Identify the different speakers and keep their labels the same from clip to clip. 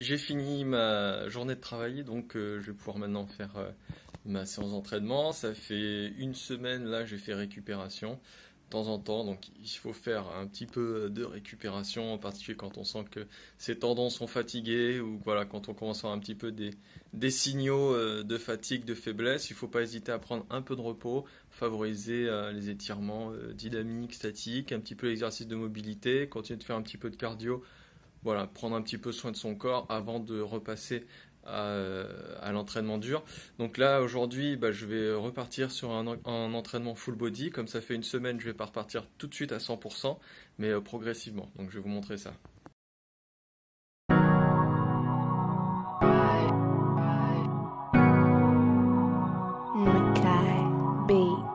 Speaker 1: J'ai fini ma journée de travail, donc je vais pouvoir maintenant faire ma séance d'entraînement. Ça fait une semaine là, j'ai fait récupération de temps en temps, donc il faut faire un petit peu de récupération, en particulier quand on sent que ses tendons sont fatigués ou voilà, quand on commence à avoir un petit peu des signaux de fatigue, de faiblesse. Il ne faut pas hésiter à prendre un peu de repos, favoriser les étirements dynamiques, statiques, un petit peu l'exercice de mobilité, continuer de faire un petit peu de cardio. Voilà, prendre un petit peu soin de son corps avant de repasser à l'entraînement dur. Donc là, aujourd'hui, je vais repartir sur un entraînement full body. Comme ça fait une semaine, je vais pas repartir tout de suite à 100%, mais progressivement. Donc je vais vous montrer ça.
Speaker 2: Mackay Beats.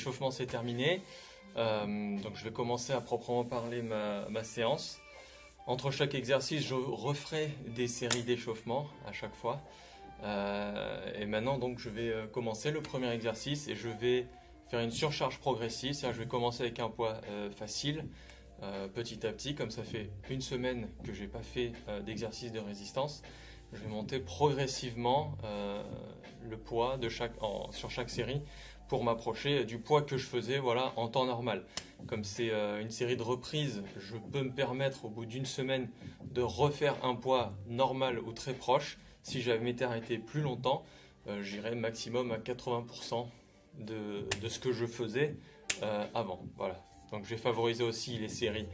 Speaker 1: l'échauffement c'est terminé. Donc je vais commencer à proprement parler ma séance. Entre chaque exercice, je referai des séries d'échauffement à chaque fois. Et maintenant, donc, je vais commencer le premier exercice et je vais faire une surcharge progressive. C'est-à-dire, je vais commencer avec un poids facile, petit à petit. Comme ça fait une semaine que je n'ai pas fait d'exercice de résistance, je vais monter progressivement le poids sur chaque série pour m'approcher du poids que je faisais en temps normal. Comme c'est une série de reprises, je peux me permettre au bout d'une semaine de refaire un poids normal ou très proche. Si j'avais m'étais arrêté plus longtemps, j'irais maximum à 80% de ce que je faisais avant. Voilà. Donc je vais favoriser aussi les séries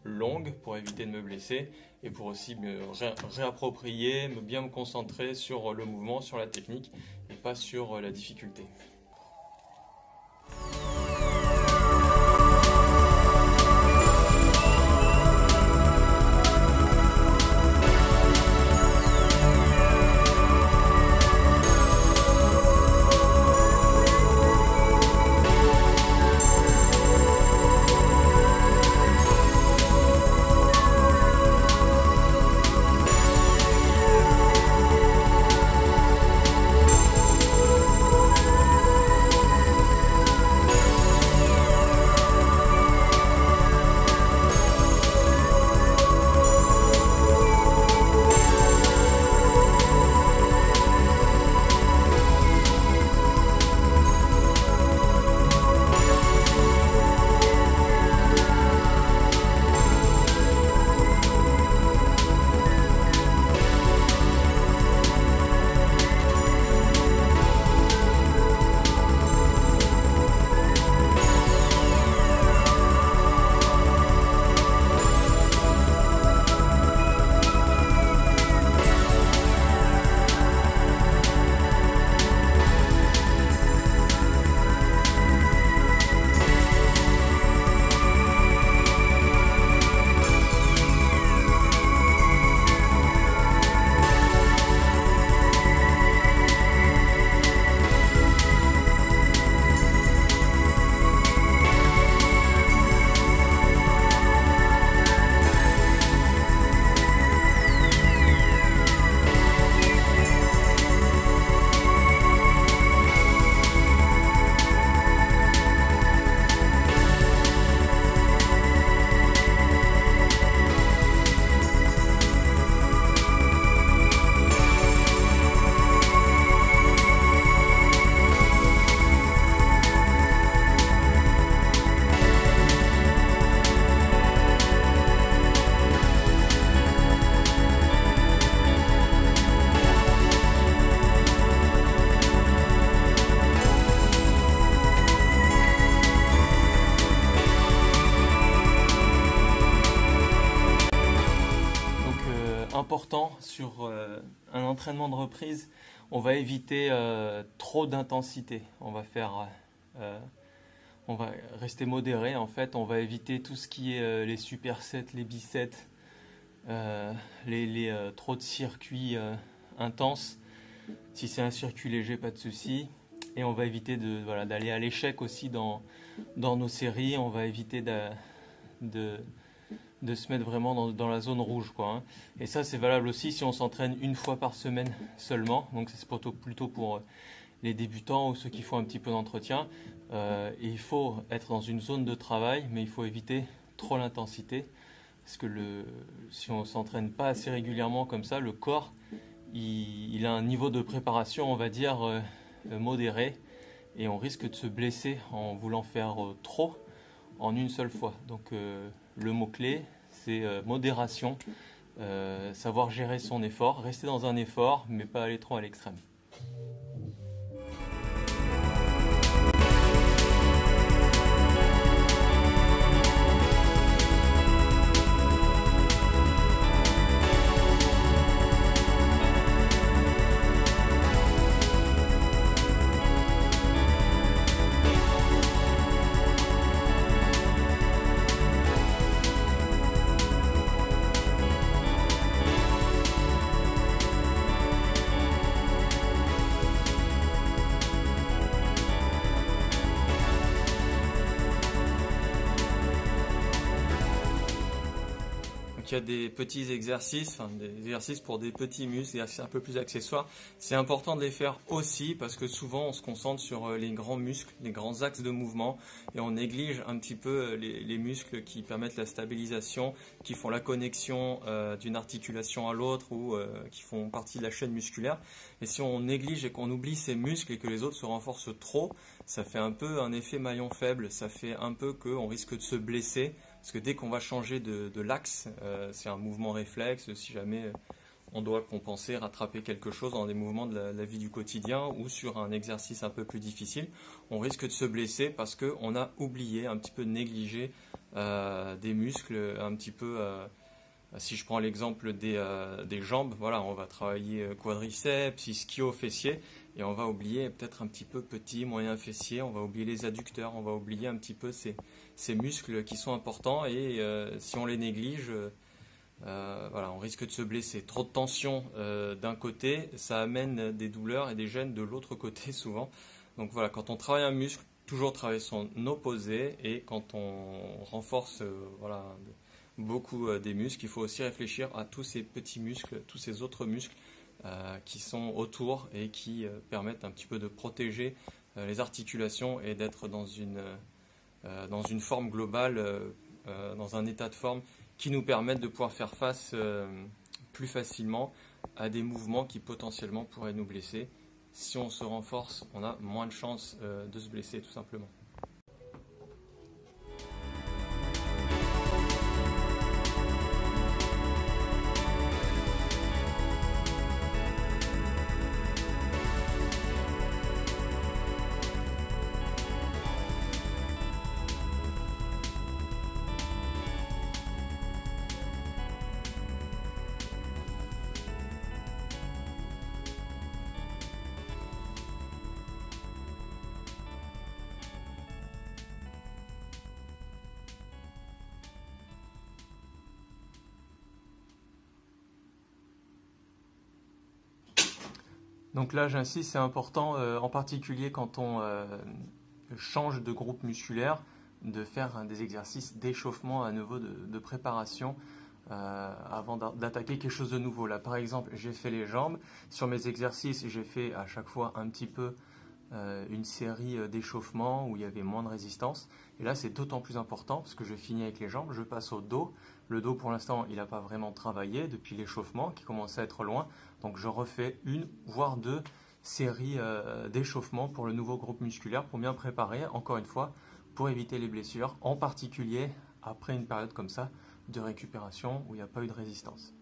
Speaker 1: longues pour éviter de me blesser et pour aussi me réapproprier, bien me concentrer sur le mouvement, sur la technique et pas sur la difficulté. Important sur un entraînement de reprise, on va éviter trop d'intensité. On va rester modéré en fait. On va éviter tout ce qui est les supersets, les bisets, trop de circuits intenses. Si c'est un circuit léger, pas de souci. Et on va éviter d'aller à l'échec aussi dans nos séries. On va éviter de se mettre vraiment dans la zone rouge, quoi, hein. Et ça, c'est valable aussi si on s'entraîne une fois par semaine seulement. Donc, c'est plutôt pour les débutants ou ceux qui font un petit peu d'entretien. Et il faut être dans une zone de travail, mais il faut éviter trop l'intensité. Parce que si on ne s'entraîne pas assez régulièrement comme ça, le corps, il a un niveau de préparation, on va dire, modéré. Et on risque de se blesser en voulant faire trop en une seule fois. Donc, le mot-clé, c'est modération, savoir gérer son effort, rester dans un effort, mais pas aller trop à l'extrême. Donc il y a des petits exercices, enfin, des exercices pour des petits muscles, des exercices un peu plus accessoires. C'est important de les faire aussi parce que souvent on se concentre sur les grands muscles, les grands axes de mouvement et on néglige un petit peu les muscles qui permettent la stabilisation, qui font la connexion d'une articulation à l'autre ou qui font partie de la chaîne musculaire. Et si on néglige et qu'on oublie ces muscles et que les autres se renforcent trop, ça fait un peu un effet maillon faible, ça fait un peu qu'on risque de se blesser. Parce que dès qu'on va changer de l'axe, c'est un mouvement réflexe, si jamais on doit compenser, rattraper quelque chose dans des mouvements de la vie du quotidien ou sur un exercice un peu plus difficile, on risque de se blesser parce qu'on a oublié, un petit peu négligé des muscles, un petit peu, si je prends l'exemple des jambes, voilà, on va travailler quadriceps, ischio, fessier, et on va oublier peut-être un petit peu petit, moyen fessier, on va oublier les adducteurs, on va oublier un petit peu ces muscles qui sont importants et si on les néglige, voilà, on risque de se blesser. Trop de tension d'un côté, ça amène des douleurs et des gênes de l'autre côté souvent. Donc voilà, quand on travaille un muscle, toujours travailler son opposé et quand on renforce voilà, beaucoup des muscles, il faut aussi réfléchir à tous ces petits muscles, tous ces autres muscles qui sont autour et qui permettent un petit peu de protéger les articulations et d'être dans une forme globale, dans un état de forme qui nous permettent de pouvoir faire face plus facilement à des mouvements qui potentiellement pourraient nous blesser. Si on se renforce, on a moins de chances de se blesser tout simplement. Donc là, j'insiste, c'est important, en particulier quand on change de groupe musculaire, de faire des exercices d'échauffement à nouveau, de préparation avant d'attaquer quelque chose de nouveau. Là, par exemple, j'ai fait les jambes. Sur mes exercices, j'ai fait à chaque fois un petit peu une série d'échauffements où il y avait moins de résistance. Et là, c'est d'autant plus important parce que je finis avec les jambes, je passe au dos. Le dos, pour l'instant, il n'a pas vraiment travaillé depuis l'échauffement qui commence à être loin. Donc, je refais une, voire deux séries d'échauffement pour le nouveau groupe musculaire pour bien préparer, encore une fois, pour éviter les blessures, en particulier après une période comme ça de récupération où il n'y a pas eu de résistance.